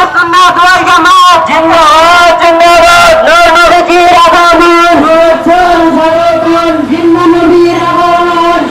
সুন্নাত ওয়াল জামাত জিন্দাবাদ জিন্দাবাদ নবীজির আগমন জিন্দা নবীর আগমন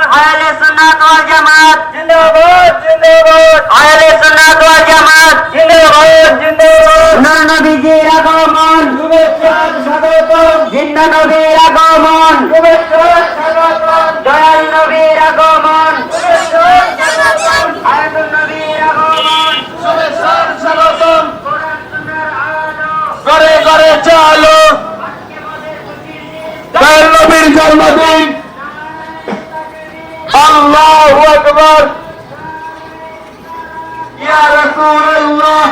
আহলে সুন্নাত ওয়াল জামাত জিন্দাবাদ জিন্দাবাদ আহলে সুন্নাত ওয়াল জামাত জিন্দাবাদ জিন্দাবাদ নবীজির আগমন শুভেচ্ছা স্বাগতম জিন্দা নবীর আগমন শুভেচ্ছা স্বাগতম দয়াল নবীর আগমন শুভেচ্ছা স্বাগতম আয়াতুন নবীর আগমন শুভেচ্ছা স্বাগতম কোরআন সুন্নাহর আলো করে করে চলো দয়াল নবীর জন্মদিন আল্লাহু আকবার ইয়া রাসূলুল্লাহ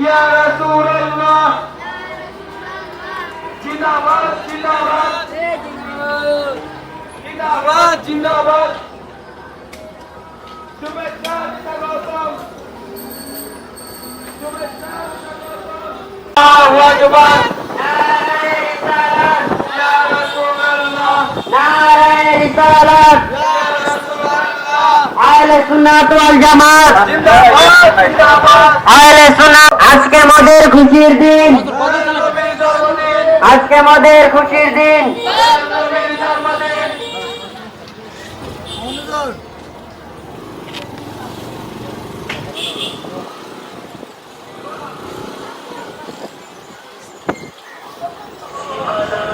ইয়া রাসূলুল্লাহ জিন্দাবাদ জিন্দাবাদ জিন্দাবাদ জিন্দাবাদ শুভেচ্ছা স্বাগতম শুভেচ্ছা স্বাগতম আল্লাহু আকবার নারে রিসালাত ইয়া রাসূলুল্লাহ নারে রিসালাত ইয়া রাসূলুল্লাহ আহলে সুন্নাত ওয়াল জামাত জিন্দাবাদ জিন্দাবাদ আহলে সুন্নাত আজকে আমাদের খুশির দিন আজকে আমাদের খুশির দিন